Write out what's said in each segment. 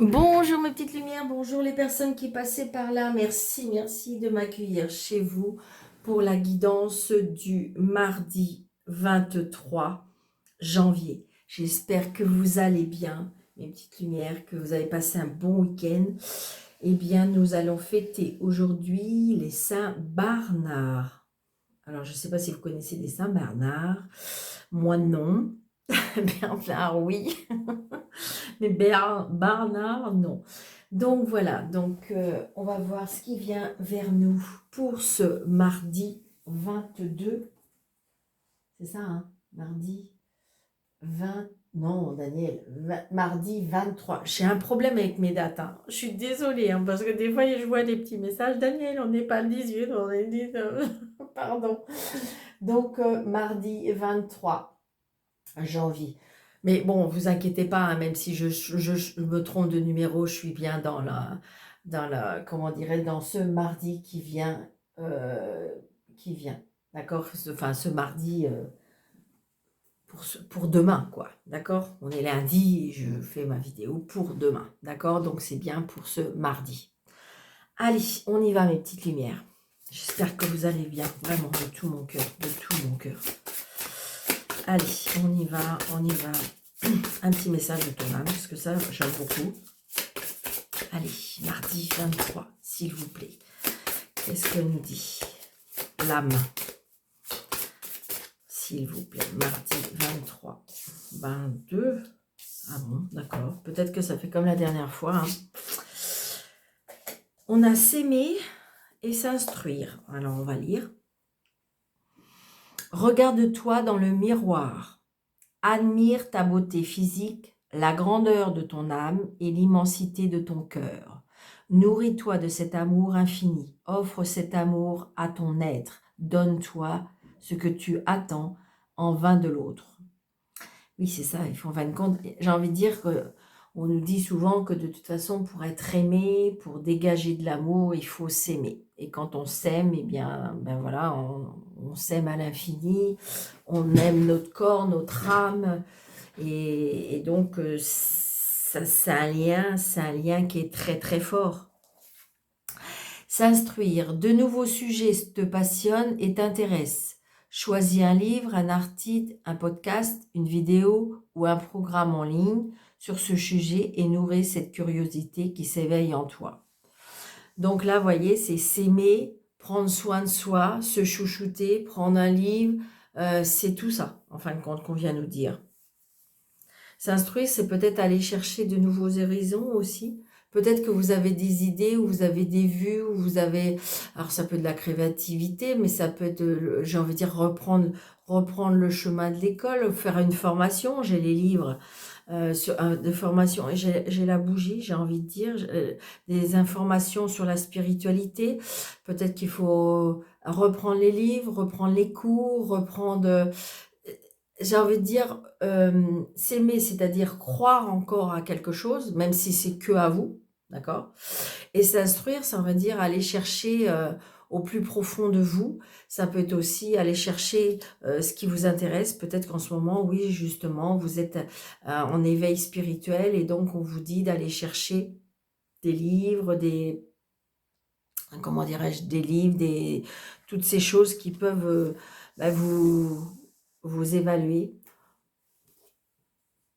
Bonjour mes petites lumières, bonjour les personnes qui passaient par là. Merci, merci de m'accueillir chez vous pour la guidance du mardi 23 janvier. J'espère que vous allez bien, mes petites lumières, que vous avez passé un bon week-end. Eh bien, nous allons fêter aujourd'hui les Saints Bernard. Alors, je ne sais pas si vous connaissez les Saints Bernard. Moi, non. Bernard, oui. Mais Bernard, non. Donc voilà, on va voir ce qui vient vers nous pour ce mardi 22. C'est ça, hein? Mardi 20. Non, Daniel, mardi 23. J'ai un problème avec mes dates, hein. Je suis désolée, hein, parce que des fois, je vois des petits messages. Daniel, on n'est pas le 18, on est le 19. Pardon. Donc, mardi 23 janvier. Mais bon, vous inquiétez pas, hein, même si je me trompe de numéro, je suis bien comment dirais, dans ce mardi qui vient, d'accord? Enfin, ce mardi pour demain, quoi, d'accord? On est lundi et je fais ma vidéo pour demain, d'accord? Donc c'est bien pour ce mardi. Allez, on y va, mes petites lumières. J'espère que vous allez bien, vraiment, de tout mon cœur, de tout mon cœur. Allez, on y va, on y va. Un petit message de ton âme, parce que ça, j'aime beaucoup. Allez, mardi 23, s'il vous plaît. Qu'est-ce que nous dit l'âme? S'il vous plaît, mardi 23, 22. Ah bon, d'accord. Peut-être que ça fait comme la dernière fois, hein. On a s'aimer et s'instruire. Alors, on va lire. Regarde-toi dans le miroir. Admire ta beauté physique, la grandeur de ton âme et l'immensité de ton cœur. Nourris-toi de cet amour infini. Offre cet amour à ton être. Donne-toi ce que tu attends en vain de l'autre. Oui, c'est ça, il faut en fin de compte. J'ai envie de dire que on nous dit souvent que de toute façon, pour être aimé, pour dégager de l'amour, il faut s'aimer. Et quand on s'aime, eh bien, ben voilà, on s'aime à l'infini, on aime notre corps, notre âme, et donc ça, c'est un lien qui est très très fort. S'instruire, de nouveaux sujets te passionnent et t'intéressent. Choisis un livre, un article, un podcast, une vidéo ou un programme en ligne sur ce sujet et nourris cette curiosité qui s'éveille en toi. Donc là, vous voyez, c'est s'aimer, prendre soin de soi, se chouchouter, prendre un livre, c'est tout ça, en fin de compte, qu'on vient nous dire. S'instruire, c'est peut-être aller chercher de nouveaux horizons aussi. Peut-être que vous avez des idées, ou vous avez des vues, ou vous avez... Alors ça peut être de la créativité, mais ça peut être, j'ai envie de dire, reprendre le chemin de l'école, faire une formation. J'ai les livres de formation, et j'ai la bougie, j'ai envie de dire, des informations sur la spiritualité. Peut-être qu'il faut reprendre les livres, reprendre les cours, reprendre... J'ai envie de dire, s'aimer, c'est-à-dire croire encore à quelque chose, même si c'est que à vous, d'accord? Et s'instruire, ça veut dire aller chercher au plus profond de vous. Ça peut être aussi aller chercher ce qui vous intéresse. Peut-être qu'en ce moment, oui, justement, vous êtes en éveil spirituel et donc on vous dit d'aller chercher des livres, comment dirais-je, des livres, toutes ces choses qui peuvent vous évaluer.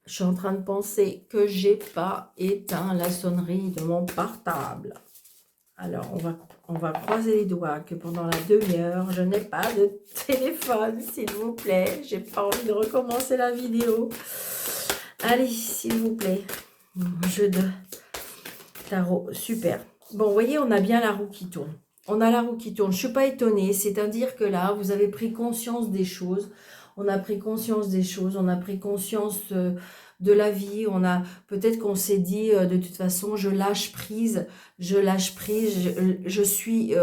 Je suis en train de penser que j'ai pas éteint la sonnerie de mon portable. Alors, on va croiser les doigts que pendant la demi-heure, je n'ai pas de téléphone, s'il vous plaît. J'ai pas envie de recommencer la vidéo. Allez, s'il vous plaît. Jeu de tarot, super. Bon, vous voyez, on a bien la roue qui tourne. On a la roue qui tourne. Je suis pas étonnée, c'est-à-dire que là, vous avez pris conscience des choses. On a pris conscience des choses, on a pris conscience de la vie. On a peut-être qu'on s'est dit de toute façon, je lâche prise, je suis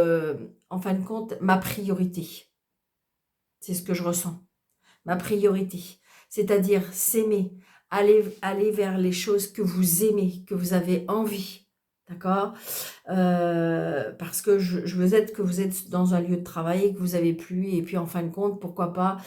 en fin de compte ma priorité. C'est ce que je ressens. Ma priorité, c'est-à-dire s'aimer, aller vers les choses que vous aimez, que vous avez envie. D'accord, parce que je veux être que vous êtes dans un lieu de travail que vous avez plu, et puis en fin de compte, pourquoi pas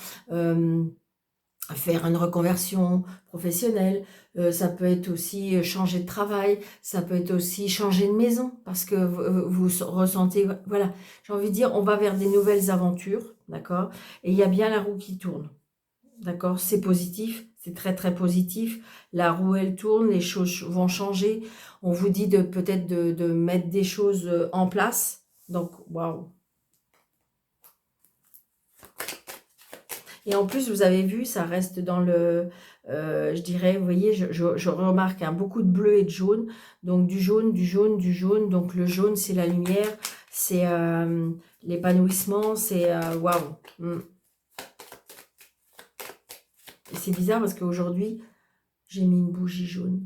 faire une reconversion professionnelle, ça peut être aussi changer de travail, ça peut être aussi changer de maison, parce que vous ressentez, voilà, j'ai envie de dire, on va vers des nouvelles aventures, d'accord? Et il y a bien la roue qui tourne, d'accord? C'est positif, c'est très très positif. La roue, elle tourne, les choses vont changer. On vous dit de peut-être de mettre des choses en place. Donc, waouh! Et en plus, vous avez vu, ça reste dans le, je dirais, vous voyez, je remarque hein, beaucoup de bleu et de jaune. Donc du jaune, du jaune, du jaune. Donc le jaune, c'est la lumière, c'est l'épanouissement, c'est waouh. Et c'est bizarre parce qu'aujourd'hui, j'ai mis une bougie jaune.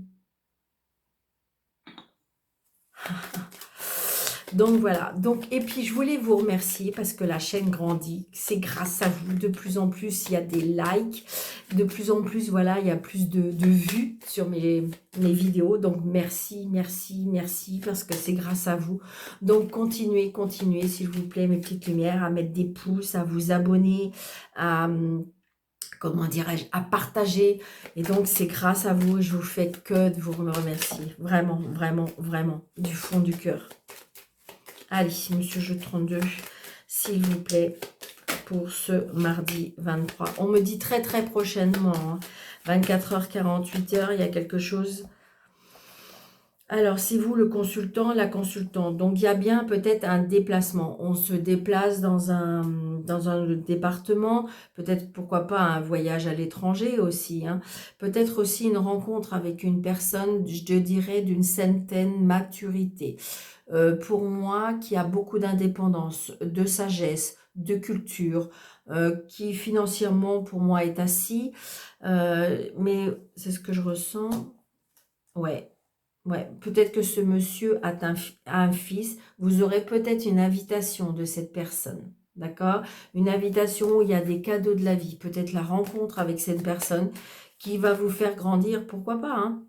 Donc voilà, donc et puis je voulais vous remercier parce que la chaîne grandit, c'est grâce à vous, de plus en plus il y a des likes, de plus en plus voilà, il y a plus de vues sur mes vidéos, donc merci, merci, merci parce que c'est grâce à vous. Donc continuez, continuez s'il vous plaît mes petites lumières, à mettre des pouces, à vous abonner, à comment dirais-je, à partager. Et donc, c'est grâce à vous, je vous fais que de vous remercier. Vraiment, vraiment, vraiment, du fond du cœur. Allez, Monsieur Jeu 32, s'il vous plaît, pour ce mardi 23. On me dit très, très prochainement, hein, 24h, 48h, il y a quelque chose. Alors, c'est vous le consultant, la consultante. Donc, il y a bien peut-être un déplacement. On se déplace dans un département. Peut-être, pourquoi pas, un voyage à l'étranger aussi. Hein. Peut-être aussi une rencontre avec une personne, je dirais, d'une certaine maturité. Pour moi, qui a beaucoup d'indépendance, de sagesse, de culture, qui financièrement, pour moi, est assis. Mais c'est ce que je ressens. Ouais. Ouais, peut-être que ce monsieur a un fils. Vous aurez peut-être une invitation de cette personne. D'accord? Une invitation où il y a des cadeaux de la vie. Peut-être la rencontre avec cette personne qui va vous faire grandir. Pourquoi pas, hein?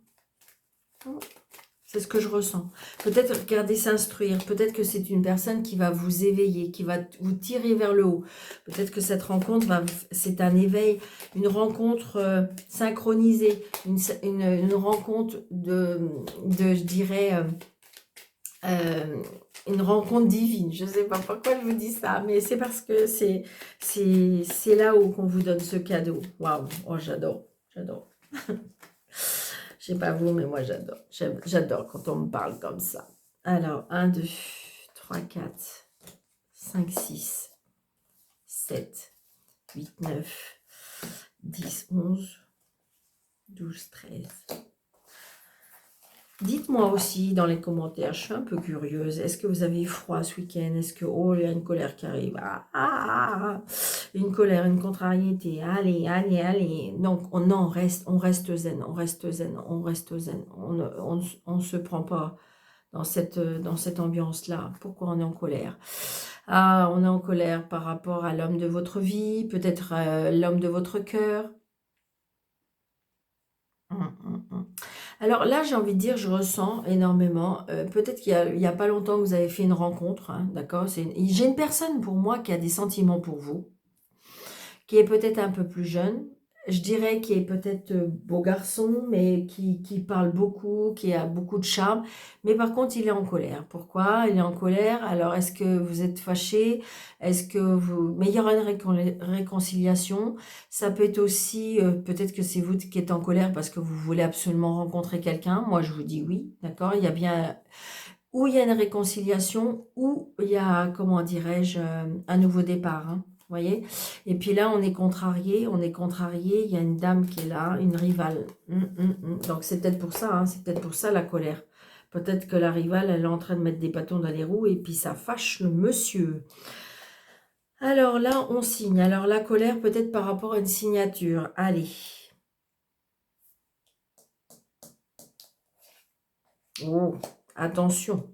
C'est ce que je ressens. Peut-être regarder s'instruire. Peut-être que c'est une personne qui va vous éveiller, qui va vous tirer vers le haut. Peut-être que cette rencontre, c'est un éveil, une rencontre synchronisée, une rencontre je dirais, une rencontre divine. Je ne sais pas pourquoi je vous dis ça, mais c'est parce que c'est là-haut qu'on vous donne ce cadeau. Waouh, oh, j'adore, j'adore. Je sais pas vous, mais moi j'adore. J'adore quand on me parle comme ça. Alors, 1, 2, 3, 4, 5, 6, 7, 8, 9, 10, 11, 12, 13. Dites-moi aussi dans les commentaires, je suis un peu curieuse, est-ce que vous avez eu froid ce week-end? Est-ce que, oh, il y a une colère qui arrive? Une colère, une contrariété, allez, allez, allez. Donc, non, on reste zen, on reste zen, on reste zen. On ne se prend pas dans cette ambiance-là. Pourquoi on est en colère? Ah, on est en colère par rapport à l'homme de votre vie, peut-être l'homme de votre cœur. Alors là, j'ai envie de dire, je ressens énormément. Peut-être qu'il y a pas longtemps que vous avez fait une rencontre, hein, d'accord? J'ai une personne pour moi qui a des sentiments pour vous, qui est peut-être un peu plus jeune. Je dirais qui est peut-être beau garçon, mais qui parle beaucoup, qui a beaucoup de charme. Mais par contre, il est en colère. Pourquoi? Il est en colère. Alors, est-ce que vous êtes fâché? Est-ce que vous... Mais il y aura une réconciliation. Ça peut être aussi, peut-être que c'est vous qui êtes en colère parce que vous voulez absolument rencontrer quelqu'un. Moi, je vous dis oui, d'accord? Il y a bien... Ou il y a une réconciliation, ou il y a, comment dirais-je, un nouveau départ, hein. Vous voyez? Et puis là, on est contrarié, il y a une dame qui est là, une rivale. Donc c'est peut-être pour ça, hein, c'est peut-être pour ça la colère. Peut-être que la rivale, elle est en train de mettre des bâtons dans les roues et puis ça fâche le monsieur. Alors là, on signe. Alors la colère, peut-être par rapport à une signature. Allez. Oh, attention.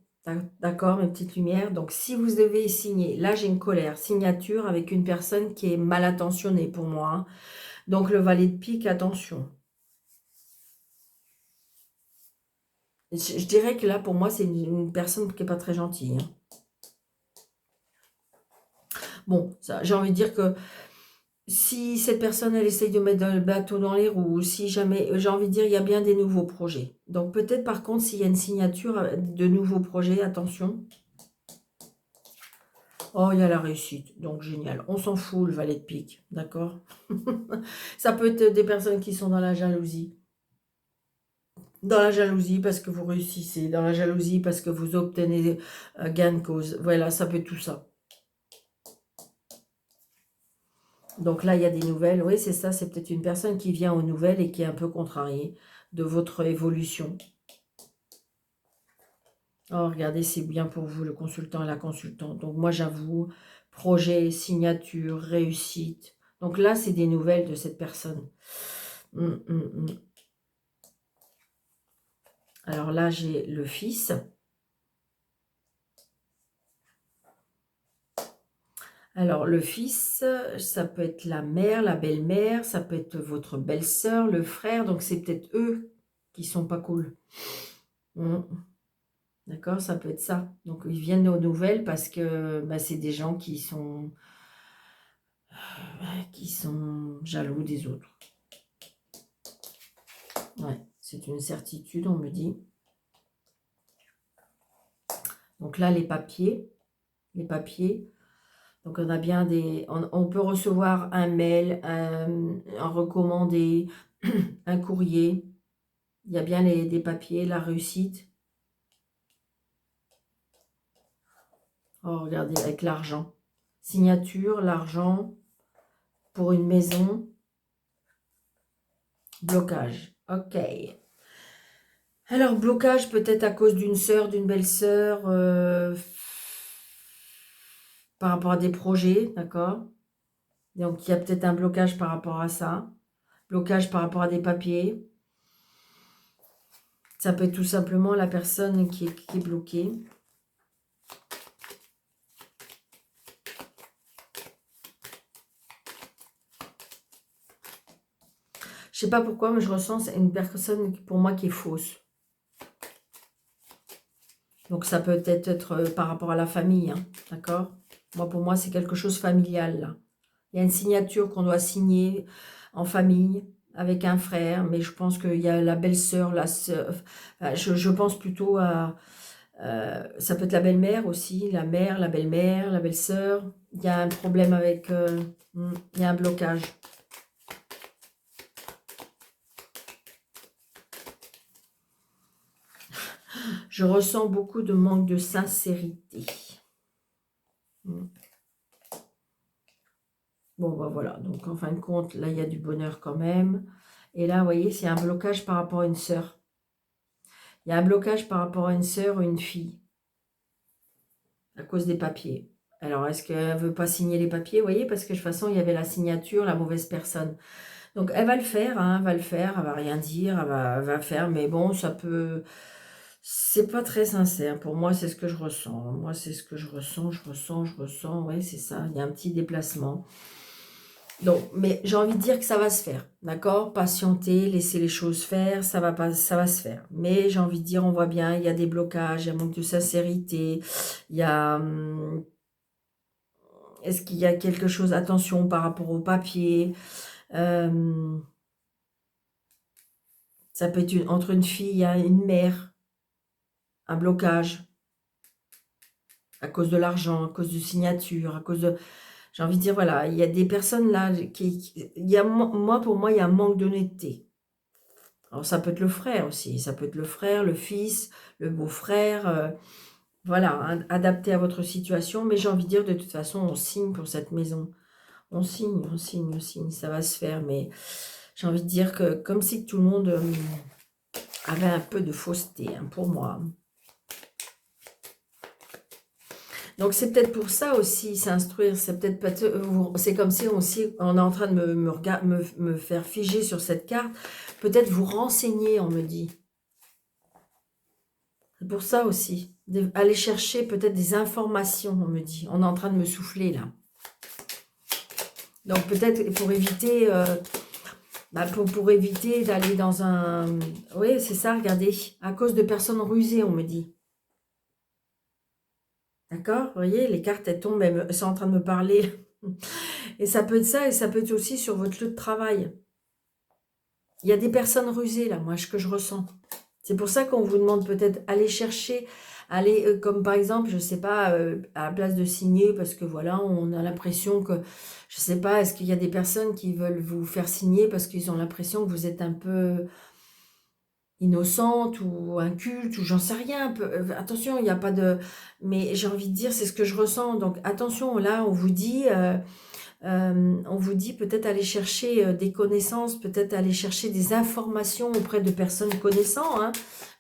D'accord, mes petites lumières. Donc, si vous devez signer, là, j'ai une colère, signature avec une personne qui est mal intentionnée pour moi, hein. Donc, le valet de pique, attention. Je dirais que là, pour moi, c'est une personne qui n'est pas très gentille, hein. Bon, j'ai envie de dire que si cette personne, elle essaye de mettre le bateau dans les roues, ou si jamais, j'ai envie de dire, il y a bien des nouveaux projets. Donc peut-être par contre, s'il y a une signature de nouveaux projets, attention. Oh, il y a la réussite, donc génial. On s'en fout, le valet de pique, d'accord? Ça peut être des personnes qui sont dans la jalousie. Dans la jalousie parce que vous réussissez, dans la jalousie parce que vous obtenez gain de cause. Voilà, ça peut être tout ça. Donc là, il y a des nouvelles. Oui, c'est ça, c'est peut-être une personne qui vient aux nouvelles et qui est un peu contrariée de votre évolution. Oh, regardez, c'est bien pour vous, le consultant et la consultante. Donc moi, j'avoue, projet, signature, réussite. Donc là, c'est des nouvelles de cette personne. Hum, hum, hum. Alors là, j'ai le fils. Alors, le fils, ça peut être la mère, la belle-mère, ça peut être votre belle-sœur, le frère. Donc, c'est peut-être eux qui sont pas cool. D'accord, ça peut être ça. Donc, ils viennent aux nouvelles parce que bah, c'est des gens qui sont jaloux des autres. Ouais, c'est une certitude, on me dit. Donc là, les papiers. Donc, on a bien des... On peut recevoir un mail, un recommandé, un courrier. Il y a bien des papiers, la réussite. Oh, regardez, avec l'argent. Signature, l'argent pour une maison. Blocage. Ok. Alors, blocage peut-être à cause d'une sœur, d'une belle-sœur, par rapport à des projets, d'accord? Donc, il y a peut-être un blocage par rapport à ça. Blocage par rapport à des papiers. Ça peut être tout simplement la personne qui est bloquée. Je sais pas pourquoi, mais je ressens une personne pour moi qui est fausse. Donc ça peut être par rapport à la famille, hein, d'accord? Moi, pour moi, c'est quelque chose familial, là. Il y a une signature qu'on doit signer en famille, avec un frère, mais je pense qu'il y a la belle-sœur, la sœur... Enfin, je pense plutôt à... ça peut être la belle-mère aussi, la mère, la belle-mère, la belle-sœur. Il y a un problème avec... il y a un blocage. Je ressens beaucoup de manque de sincérité. Bon, ben voilà. Donc, en fin de compte, là, il y a du bonheur quand même. Et là, vous voyez, c'est un blocage par rapport à une sœur. Il y a un blocage par rapport à une sœur ou une fille. À cause des papiers. Alors, est-ce qu'elle ne veut pas signer les papiers? Vous voyez, parce que de toute façon, il y avait la signature, la mauvaise personne. Donc, elle va le faire, hein, elle va le faire. Elle va rien dire, elle va faire. Mais bon, ça peut... C'est pas très sincère. Pour moi, c'est ce que je ressens. Moi, c'est ce que je ressens, je ressens. Ouais, c'est ça. Il y a un petit déplacement. Donc, mais j'ai envie de dire que ça va se faire, d'accord? Patienter, laisser les choses faire, ça va pas, ça va se faire. Mais j'ai envie de dire, on voit bien, il y a des blocages, il y a un manque de sincérité, il y a... est-ce qu'il y a quelque chose, attention, par rapport au papier, ça peut être entre une fille et une mère, un blocage, à cause de l'argent, à cause de signature, à cause de... J'ai envie de dire, voilà, il y a des personnes là, il y a, moi, pour moi, il y a un manque d'honnêteté. Alors, ça peut être le frère aussi, ça peut être le frère, le fils, le beau-frère, voilà, adapté à votre situation. Mais j'ai envie de dire, de toute façon, on signe pour cette maison. On signe, on signe, on signe, ça va se faire. Mais j'ai envie de dire que comme si tout le monde avait un peu de fausseté, hein, pour moi. Donc, c'est peut-être pour ça aussi, s'instruire. C'est peut-être, c'est comme si on est en train de me faire figer sur cette carte. Peut-être vous renseigner, on me dit. C'est pour ça aussi. Aller chercher peut-être des informations, on me dit. On est en train de me souffler, là. Donc, peut-être pour éviter... pour éviter d'aller dans un... Oui, c'est ça, regardez. À cause de personnes rusées, on me dit. D'accord? Vous voyez, les cartes, elles tombent, elles sont en train de me parler. Et ça peut être ça, et ça peut être aussi sur votre lieu de travail. Il y a des personnes rusées, là, moi, que je ressens. C'est pour ça qu'on vous demande peut-être aller chercher, aller, comme par exemple, je sais pas, à la place de signer, parce que voilà, on a l'impression que, je sais pas, est-ce qu'il y a des personnes qui veulent vous faire signer parce qu'ils ont l'impression que vous êtes un peu innocente ou inculte, ou j'en sais rien. Attention, il n'y a pas de... Mais j'ai envie de dire, c'est ce que je ressens. Donc attention, là, on vous dit peut-être aller chercher des connaissances, peut-être aller chercher des informations auprès de personnes connaissant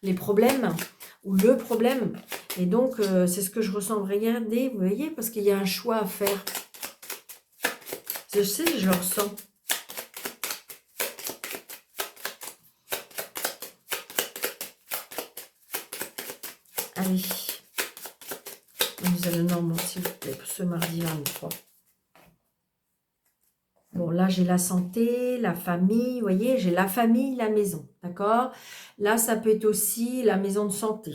les problèmes ou le problème. Et donc, c'est ce que je ressens. Regardez, vous voyez, parce qu'il y a un choix à faire. Je sais, je le ressens. Allez. Nous allons normand, s'il vous plaît, pour ce mardi 23. Bon, là, j'ai la santé, la famille, vous voyez, j'ai la famille, la maison, d'accord? Là, ça peut être aussi la maison de santé.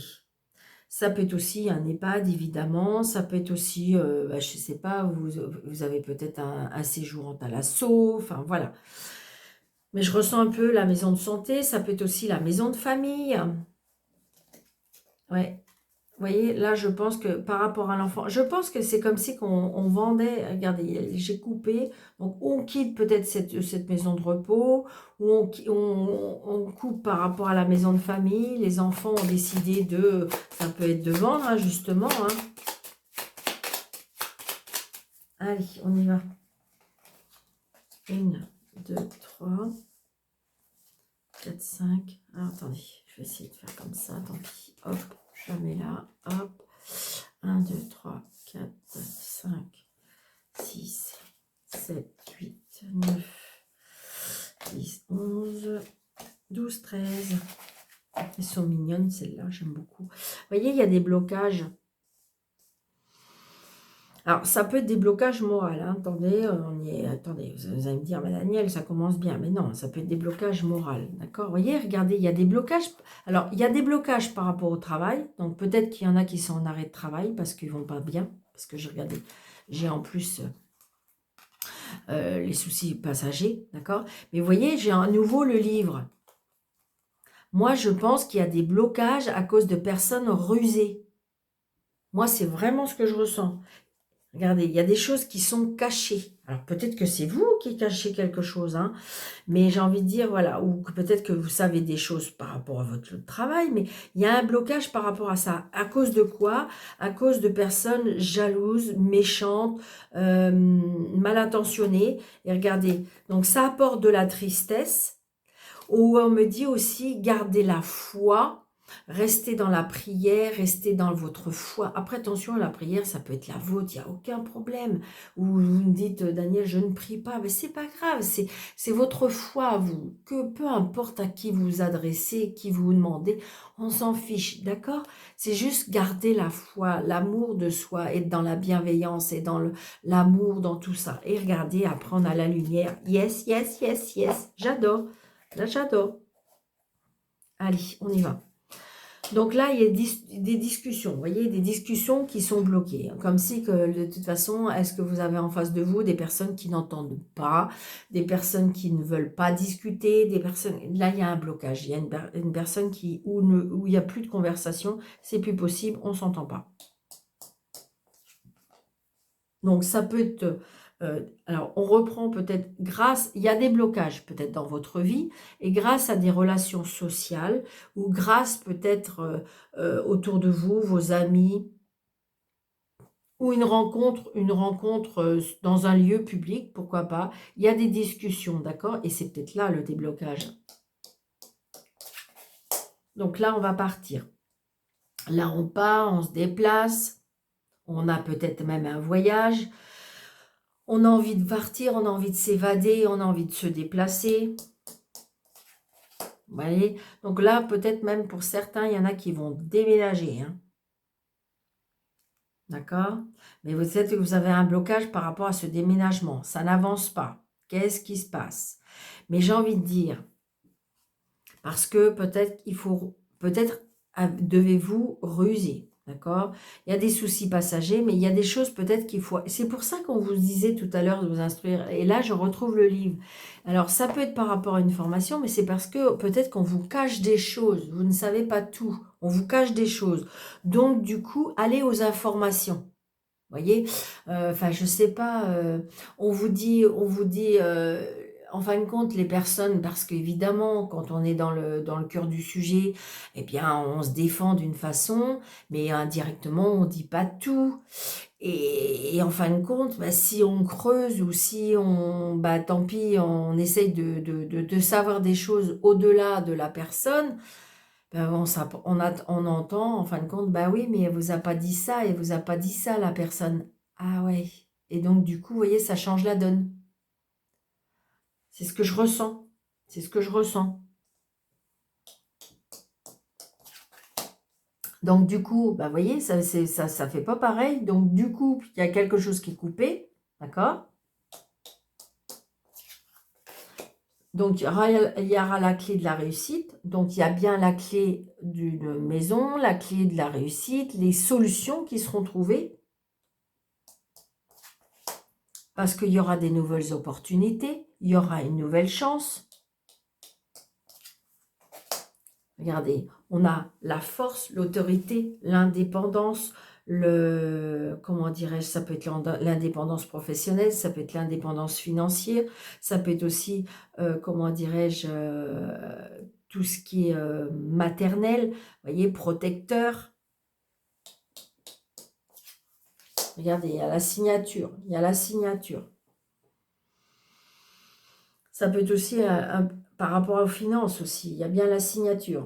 Ça peut être aussi un EHPAD, évidemment. Ça peut être aussi, je ne sais pas, vous avez peut-être un séjour en thalasso, enfin, voilà. Mais je ressens un peu la maison de santé. Ça peut être aussi la maison de famille. Ouais. Vous voyez, là, je pense que par rapport à l'enfant, je pense que c'est comme si on vendait, regardez, j'ai coupé, donc on quitte peut-être cette maison de repos, ou on coupe par rapport à la maison de famille, les enfants ont décidé de, ça peut être de vendre, justement. Allez, on y va. 1, 2, 3, 4, 5. Alors, attendez, je vais essayer de faire comme ça, tant pis. Hop, je la mets là, hop. 1, 2, 3, 4, 5, 6, 7, 8, 9, 10, 11, 12, 13. Elles sont mignonnes, celles-là, j'aime beaucoup. Vous voyez, il y a des blocages. Alors, ça peut être des blocages moraux. Attendez, attendez, vous allez me dire, mais Daniel, ça commence bien. Mais non, ça peut être des blocages moraux. D'accord? Vous voyez, regardez, il y a des blocages. Alors, il y a des blocages par rapport au travail. Donc, peut-être qu'il y en a qui sont en arrêt de travail parce qu'ils ne vont pas bien. Parce que j'ai en plus les soucis passagers. D'accord? Mais vous voyez, j'ai à nouveau le livre. Moi, je pense qu'il y a des blocages à cause de personnes rusées. Moi, c'est vraiment ce que je ressens. Regardez, il y a des choses qui sont cachées. Alors peut-être que c'est vous qui cachez quelque chose, mais j'ai envie de dire, voilà, ou peut-être que vous savez des choses par rapport à votre travail, mais il y a un blocage par rapport à ça. À cause de quoi? À cause de personnes jalouses, méchantes, mal intentionnées. Et regardez, donc ça apporte de la tristesse, ou on me dit aussi, gardez la foi. Restez dans la prière, restez dans votre foi. Après, attention, la prière, ça peut être la vôtre, il n'y a aucun problème. Ou vous me dites, Daniel, je ne prie pas, mais c'est pas grave, c'est votre foi, vous. Que peu importe à qui vous vous adressez, qui vous demandez, on s'en fiche, d'accord? C'est juste garder la foi, l'amour de soi, être dans la bienveillance et dans l'amour, dans tout ça. Et regardez, apprendre à la lumière. Yes, yes, yes, yes, j'adore. Là, j'adore. Allez, on y va. Donc là, il y a des discussions, vous voyez, des discussions qui sont bloquées. Comme si, que, de toute façon, est-ce que vous avez en face de vous des personnes qui n'entendent pas, des personnes qui ne veulent pas discuter, des personnes... Là, il y a un blocage. Il y a une personne où il n'y a plus de conversation, c'est plus possible, on ne s'entend pas. Donc, ça peut être... alors, on reprend peut-être il y a des blocages peut-être dans votre vie, et grâce à des relations sociales, ou grâce peut-être autour de vous, vos amis, ou une rencontre dans un lieu public, pourquoi pas, il y a des discussions, d'accord? Et c'est peut-être là le déblocage. Donc là, on va partir. Là, on part, on se déplace, on a peut-être même un voyage. On a envie de partir, on a envie de s'évader, on a envie de se déplacer. Vous voyez? Donc là, peut-être même pour certains, il y en a qui vont déménager. D'accord? Mais vous savez que vous avez un blocage par rapport à ce déménagement. Ça n'avance pas. Qu'est-ce qui se passe? Mais j'ai envie de dire, parce que peut-être devez-vous ruser. D'accord? Il y a des soucis passagers, mais il y a des choses peut-être qu'il faut... C'est pour ça qu'on vous disait tout à l'heure de vous instruire. Et là, je retrouve le livre. Alors, ça peut être par rapport à une formation, mais c'est parce que peut-être qu'on vous cache des choses. Vous ne savez pas tout. On vous cache des choses. Donc, du coup, allez aux informations. Vous voyez, enfin, je sais pas, en fin de compte, les personnes, parce qu'évidemment, quand on est dans le cœur du sujet, eh bien, on se défend d'une façon, mais indirectement, on dit pas tout. Et en fin de compte, bah, si on creuse ou si bah, tant pis, on essaye de savoir des choses au-delà de la personne, ben, on entend, en fin de compte, bah oui, mais elle vous a pas dit ça, et vous a pas dit ça, la personne. Ah ouais. Et donc, du coup, vous voyez, ça change la donne. C'est ce que je ressens. C'est ce que je ressens. Donc, du coup, bah, vous voyez, ça fait pas pareil. Donc, du coup, il y a quelque chose qui est coupé. D'accord? Donc, il y aura la clé de la réussite. Donc, il y a bien la clé d'une maison, la clé de la réussite, les solutions qui seront trouvées. Parce qu'il y aura des nouvelles opportunités, il y aura une nouvelle chance. Regardez, on a la force, l'autorité, l'indépendance, comment dirais-je, ça peut être l'indépendance professionnelle, ça peut être l'indépendance financière, ça peut être aussi, comment dirais-je, tout ce qui est maternel, vous voyez, protecteur. Regardez, il y a la signature, il y a la signature. Ça peut être aussi par rapport aux finances aussi. Il y a bien la signature.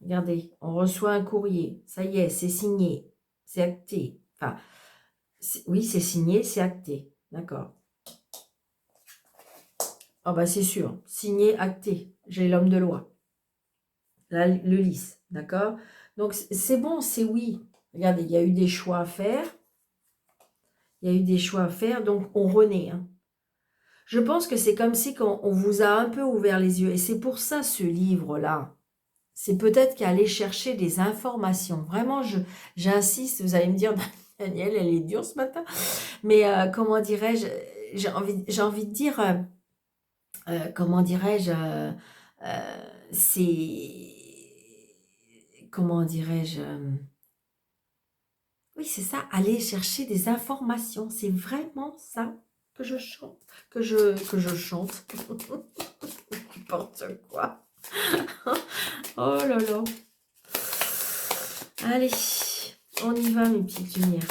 Regardez, on reçoit un courrier. Ça y est, c'est signé. C'est acté. Enfin, oui, c'est signé, c'est acté. D'accord. Ah bah c'est sûr. Signé, acté. J'ai l'homme de loi. Là, le lys. D'accord. Donc, c'est bon, c'est oui. Regardez, il y a eu des choix à faire. Il y a eu des choix à faire. Donc, on renaît. Hein. Je pense que c'est comme si on vous a un peu ouvert les yeux. Et c'est pour ça, ce livre-là, c'est peut-être qu'aller chercher des informations. Vraiment, j'insiste, vous allez me dire, Daniel, elle est dure ce matin. Mais comment dirais-je, j'ai envie de dire, comment dirais-je, c'est, comment dirais-je, oui, c'est ça, aller chercher des informations. C'est vraiment ça que je chante, que je chante. N'importe quoi. Oh là là. Allez, on y va mes petites lumières.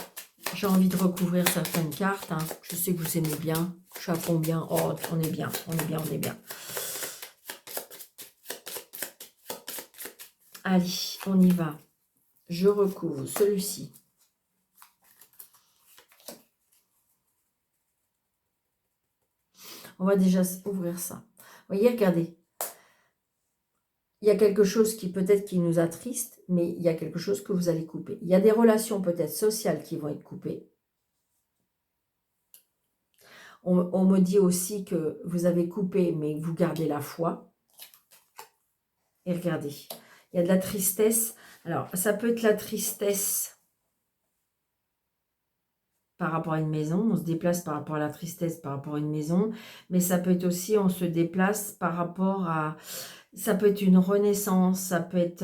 J'ai envie de recouvrir certaines cartes. Hein. Je sais que vous aimez bien. Je suis à combien? Oh, on est bien, on est bien, on est bien. Allez, on y va. Je recouvre celui-ci. On va déjà ouvrir ça. Vous voyez, regardez. Il y a quelque chose qui peut-être qui nous attriste, mais il y a quelque chose que vous allez couper. Il y a des relations peut-être sociales qui vont être coupées. On me dit aussi que vous avez coupé, mais vous gardez la foi. Et regardez, il y a de la tristesse. Alors, ça peut être la tristesse par rapport à une maison. On se déplace par rapport à la tristesse par rapport à une maison. Mais ça peut être aussi, on se déplace par rapport à... Ça peut être une renaissance, ça peut être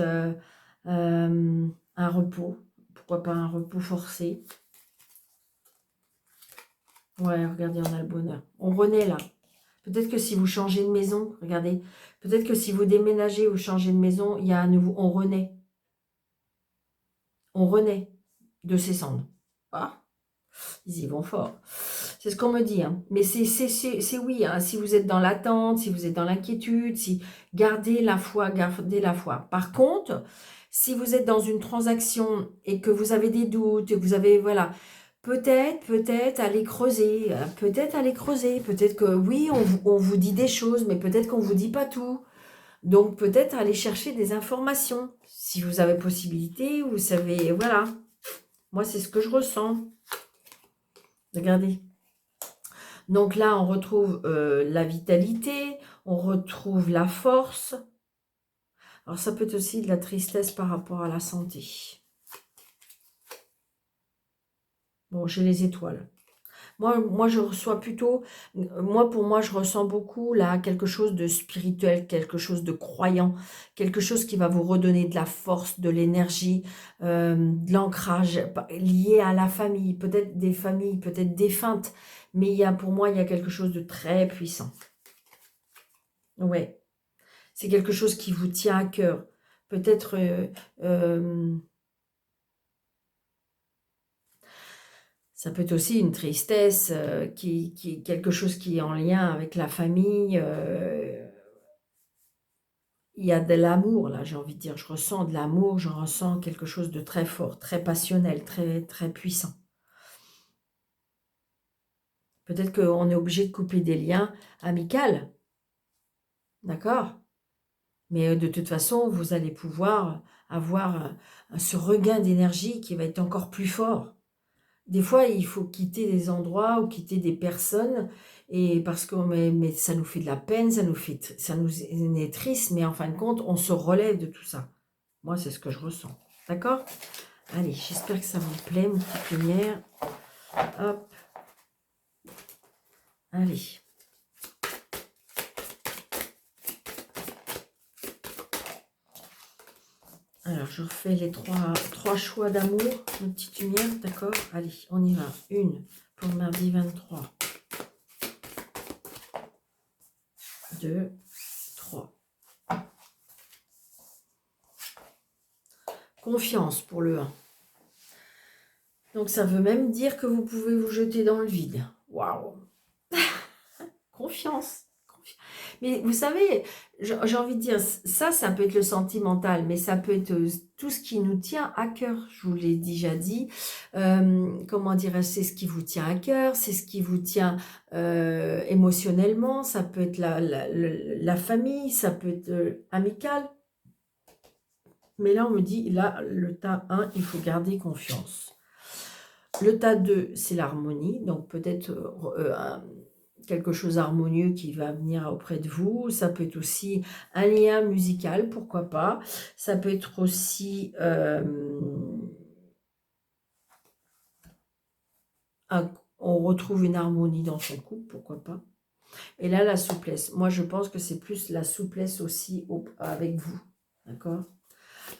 un repos. Pourquoi pas un repos forcé. Ouais, regardez, on a le bonheur. On renaît là. Peut-être que si vous changez de maison, regardez, peut-être que si vous déménagez ou changez de maison, il y a un nouveau, on renaît. On renaît de ses cendres. Ah, ils y vont fort. C'est ce qu'on me dit. Hein. Mais c'est oui, hein. Si vous êtes dans l'attente, si vous êtes dans l'inquiétude, si gardez la foi, gardez la foi. Par contre, si vous êtes dans une transaction et que vous avez des doutes, et que vous avez, voilà, peut-être aller creuser, peut-être que oui, on vous dit des choses, mais peut-être qu'on ne vous dit pas tout. Donc peut-être aller chercher des informations, si vous avez possibilité, vous savez, voilà. Moi, c'est ce que je ressens. Regardez. Donc là, on retrouve la vitalité, on retrouve la force. Alors, ça peut être aussi de la tristesse par rapport à la santé. Bon, j'ai les étoiles. Moi, je reçois plutôt, pour moi, je ressens beaucoup là quelque chose de spirituel, quelque chose de croyant, quelque chose qui va vous redonner de la force, de l'énergie, de l'ancrage lié à la famille, peut-être des familles, peut-être défuntes, mais pour moi, il y a quelque chose de très puissant. Ouais, c'est quelque chose qui vous tient à cœur. Peut-être ça peut être aussi une tristesse, quelque chose qui est en lien avec la famille. Il y a de l'amour, là, j'ai envie de dire. Je ressens de l'amour, je ressens quelque chose de très fort, très passionnel, très, très puissant. Peut-être qu'on est obligé de couper des liens amicaux, d'accord? Mais de toute façon, vous allez pouvoir avoir ce regain d'énergie qui va être encore plus fort. Des fois, il faut quitter des endroits ou quitter des personnes et parce que mais ça nous fait de la peine, ça nous est triste, mais en fin de compte, on se relève de tout ça. Moi, c'est ce que je ressens. D'accord? Allez, j'espère que ça vous plaît, mon petite lumière. Hop. Allez. Alors, je refais les trois choix d'amour, ma petite lumière, d'accord? Allez, on y va. Une pour mardi 23. 2, 3. Confiance pour le 1. Donc, ça veut même dire que vous pouvez vous jeter dans le vide. Waouh! Confiance. Mais vous savez, j'ai envie de dire, ça peut être le sentimental, mais ça peut être tout ce qui nous tient à cœur. Je vous l'ai déjà dit. Comment dirais-je, c'est ce qui vous tient à cœur, c'est ce qui vous tient émotionnellement. Ça peut être la famille, ça peut être amical. Mais là, on me dit, là, le tas 1, il faut garder confiance. Le tas 2, c'est l'harmonie. Donc, peut-être quelque chose d'harmonieux qui va venir auprès de vous. Ça peut être aussi un lien musical, pourquoi pas. Ça peut être aussi on retrouve une harmonie dans son couple, pourquoi pas. Et là, la souplesse. Moi, je pense que c'est plus la souplesse aussi avec vous. D'accord?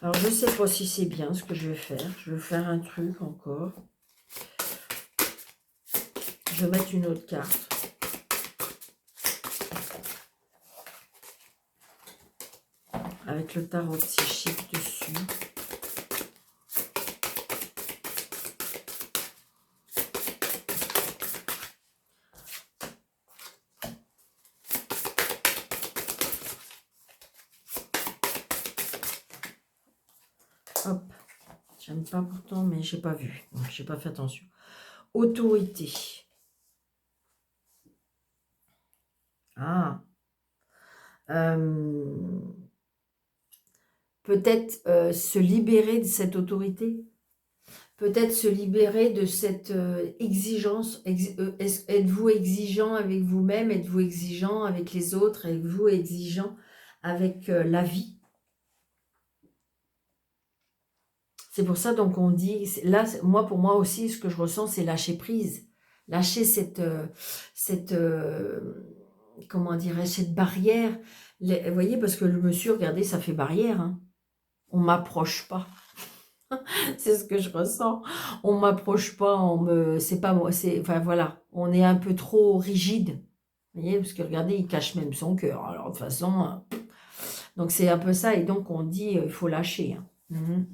Alors, je ne sais pas si c'est bien ce que je vais faire. Je vais faire un truc encore. Je vais mettre une autre carte. Avec le tarot psychique dessus. Hop. J'aime pas pourtant, mais j'ai pas vu. Donc, j'ai pas fait attention. Autorité. Ah. Peut-être se libérer de cette autorité. Peut-être se libérer de cette exigence. Êtes-vous exigeant avec vous-même? Êtes-vous exigeant avec les autres? Êtes-vous exigeant avec la vie? C'est pour ça donc on dit, là, pour moi aussi, ce que je ressens, c'est lâcher prise. Lâcher comment dirais-je, cette barrière. Vous voyez, parce que le monsieur, regardez, ça fait barrière. Hein. On ne m'approche pas. C'est ce que je ressens. On m'approche pas, c'est pas moi, enfin voilà, on est un peu trop rigide. Vous voyez, parce que regardez, il cache même son cœur. Alors de toute façon, donc c'est un peu ça, et donc on dit, il faut lâcher. Hein. Mhm.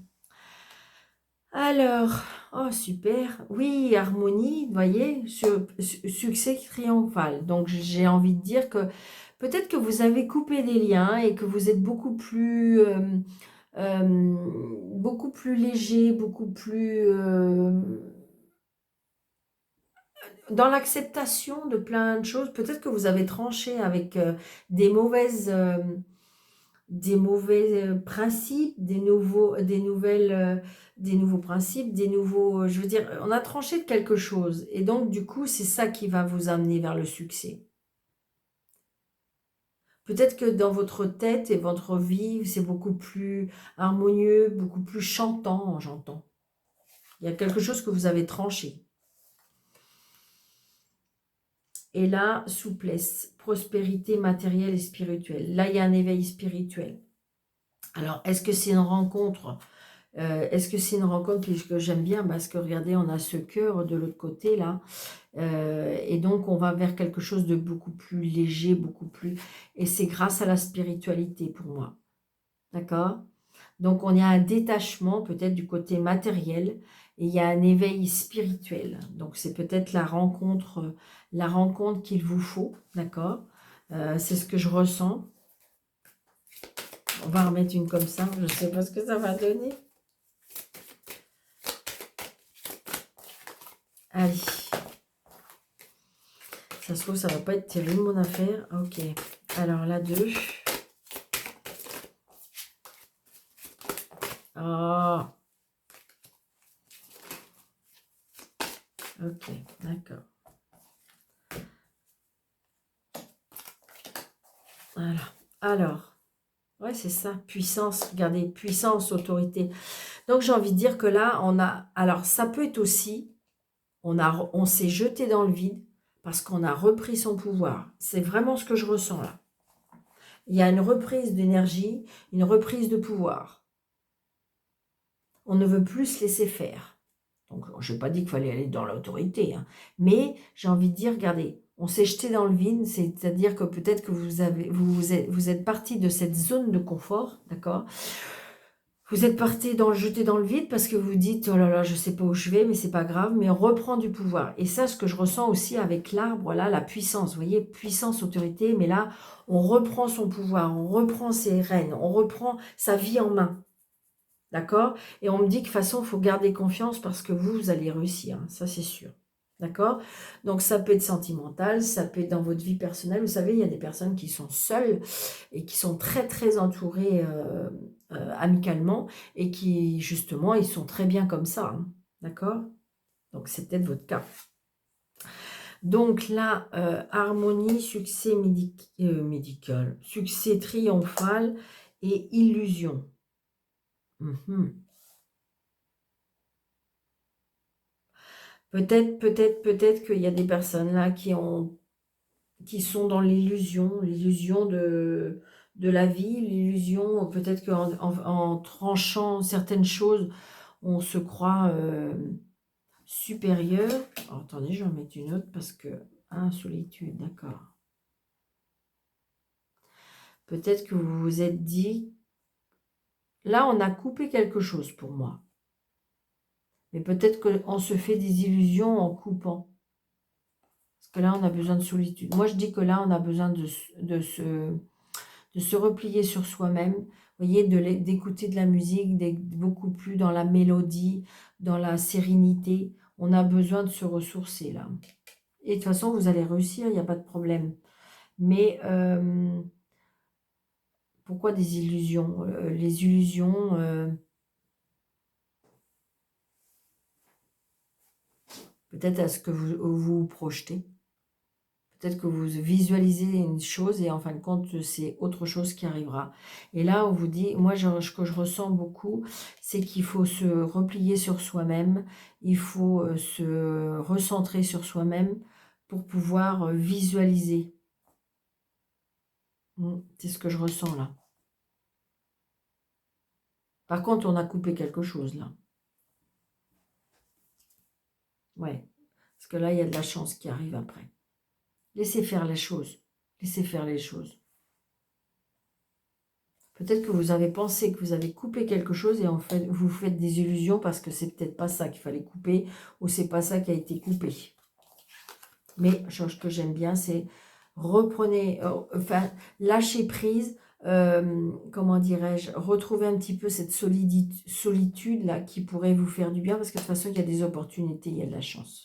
Alors, oh super, oui, harmonie, vous voyez, succès triomphal. Donc j'ai envie de dire que peut-être que vous avez coupé des liens et que vous êtes beaucoup plus léger, beaucoup plus dans l'acceptation de plein de choses. Peut-être que vous avez tranché avec des mauvais principes, des nouveaux principes, je veux dire, on a tranché de quelque chose. Et donc, du coup, c'est ça qui va vous amener vers le succès. Peut-être que dans votre tête et votre vie, c'est beaucoup plus harmonieux, beaucoup plus chantant, j'entends. Il y a quelque chose que vous avez tranché. Et là, souplesse, prospérité matérielle et spirituelle. Là, il y a un éveil spirituel. Alors, est-ce que c'est une rencontre est-ce que c'est une rencontre que j'aime bien? Parce que regardez, on a ce cœur de l'autre côté, là. Et donc, on va vers quelque chose de beaucoup plus léger, beaucoup plus... Et c'est grâce à la spiritualité pour moi. D'accord? Donc, on y a un détachement peut-être du côté matériel et il y a un éveil spirituel. Donc, c'est peut-être la rencontre qu'il vous faut. D'accord? C'est ce que je ressens. On va remettre une comme ça. Je ne sais pas ce que ça va donner. Allez. Ça se trouve, ça va pas être terrible, mon affaire. Ok. Alors, la 2. Oh. Ok, d'accord. Voilà. Alors, ouais, c'est ça. Puissance, regardez, puissance, autorité. Donc, j'ai envie de dire que là, on a... Alors, ça peut être aussi, on s'est jeté dans le vide parce qu'on a repris son pouvoir. C'est vraiment ce que je ressens là. Il y a une reprise d'énergie, une reprise de pouvoir. On ne veut plus se laisser faire. Donc, je n'ai pas dit qu'il fallait aller dans l'autorité, hein, mais j'ai envie de dire, regardez, on s'est jeté dans le vide, c'est-à-dire que peut-être que vous êtes parti de cette zone de confort, d'accord? Vous êtes parti jeté dans le vide parce que vous dites, oh là là, je ne sais pas où je vais, mais c'est pas grave, mais on reprend du pouvoir. Et ça, ce que je ressens aussi avec l'arbre, là, la puissance, vous voyez, puissance, autorité, mais là, on reprend son pouvoir, on reprend ses rênes, on reprend sa vie en main. D'accord? Et on me dit que de toute façon, il faut garder confiance parce que vous allez réussir. Hein, ça, c'est sûr. D'accord? Donc, ça peut être sentimental, ça peut être dans votre vie personnelle. Vous savez, il y a des personnes qui sont seules et qui sont très, très entourées amicalement et qui, justement, ils sont très bien comme ça. Hein, d'accord? Donc, c'est peut-être votre cas. Donc là, harmonie, succès médical, succès triomphal et illusion. Peut-être qu'il y a des personnes là qui sont dans l'illusion de la vie, l'illusion, peut-être en tranchant certaines choses, on se croit supérieur. Alors, attendez, je vais en mettre une autre parce que, solitude, d'accord. Peut-être que vous vous êtes dit, là, on a coupé quelque chose pour moi. Mais peut-être qu'on se fait des illusions en coupant. Parce que là, on a besoin de solitude. Moi, je dis que là, on a besoin de se replier sur soi-même. Vous voyez, d'écouter de la musique, d'être beaucoup plus dans la mélodie, dans la sérénité. On a besoin de se ressourcer, là. Et de toute façon, vous allez réussir, il n'y a pas de problème. Mais pourquoi des illusions? Les illusions, peut-être à ce que vous projetez. Peut-être que vous visualisez une chose et en fin de compte, c'est autre chose qui arrivera. Et là, on vous dit, moi, ce que je ressens beaucoup, c'est qu'il faut se replier sur soi-même, il faut se recentrer sur soi-même pour pouvoir visualiser. C'est ce que je ressens là. Par contre, on a coupé quelque chose là. Ouais, parce que là, il y a de la chance qui arrive après. Laissez faire les choses. Laissez faire les choses. Peut-être que vous avez pensé que vous avez coupé quelque chose et en fait, vous faites des illusions parce que c'est peut-être pas ça qu'il fallait couper ou c'est pas ça qui a été coupé. Mais ce que j'aime bien, c'est reprenez, lâcher prise, comment dirais-je, retrouver un petit peu cette solitude là qui pourrait vous faire du bien parce que de toute façon, il y a des opportunités, il y a de la chance.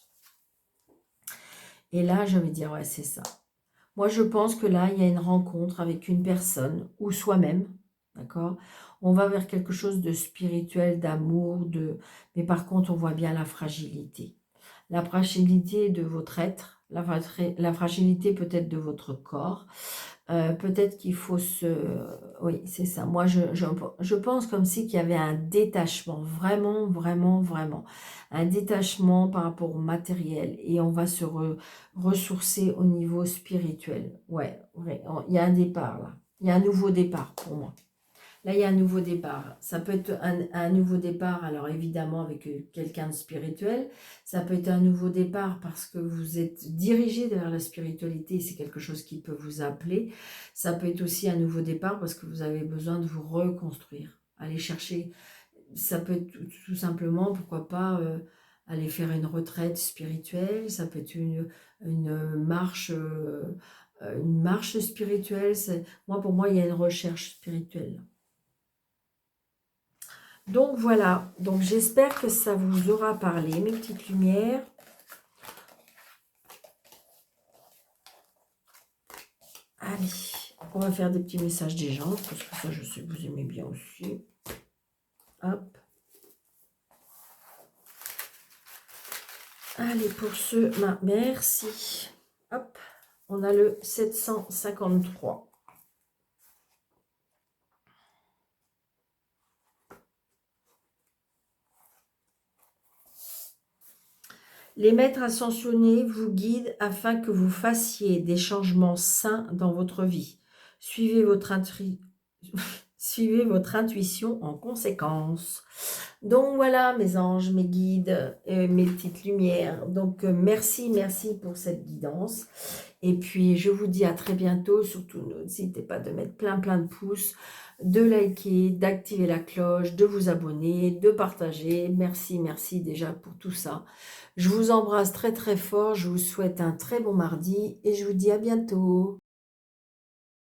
Et là, je vais dire, ouais, c'est ça. Moi, je pense que là, il y a une rencontre avec une personne ou soi-même, d'accord? On va vers quelque chose de spirituel, d'amour, mais par contre, on voit bien la fragilité. La fragilité de votre être, la fragilité peut-être de votre corps. Peut-être qu'il faut se... Oui, c'est ça. Moi, je pense comme si qu'il y avait un détachement, vraiment, vraiment, vraiment. Un détachement par rapport au matériel. Et on va se ressourcer au niveau spirituel. Ouais, ouais, il y a un départ là. Il y a un nouveau départ pour moi. Là, il y a un nouveau départ. Ça peut être un nouveau départ, alors évidemment avec quelqu'un de spirituel. Ça peut être un nouveau départ parce que vous êtes dirigé vers la spiritualité. C'est quelque chose qui peut vous appeler. Ça peut être aussi un nouveau départ parce que vous avez besoin de vous reconstruire. Aller chercher, ça peut être tout simplement, pourquoi pas, aller faire une retraite spirituelle. Ça peut être une marche spirituelle. Moi, pour moi, il y a une recherche spirituelle. Donc voilà, donc j'espère que ça vous aura parlé, mes petites lumières. Allez, on va faire des petits messages des gens, parce que ça, je sais que vous aimez bien aussi. Hop. Allez, pour ce, merci. Hop, on a le 753. Les maîtres ascensionnés vous guident afin que vous fassiez des changements sains dans votre vie. Suivez votre intuition en conséquence. Donc voilà mes anges, mes guides, mes petites lumières. Donc merci pour cette guidance. Et puis je vous dis à très bientôt. Surtout n'hésitez pas de mettre plein de pouces, de liker, d'activer la cloche, de vous abonner, de partager. Merci déjà pour tout ça. Je vous embrasse très fort. Je vous souhaite un très bon mardi et je vous dis à bientôt.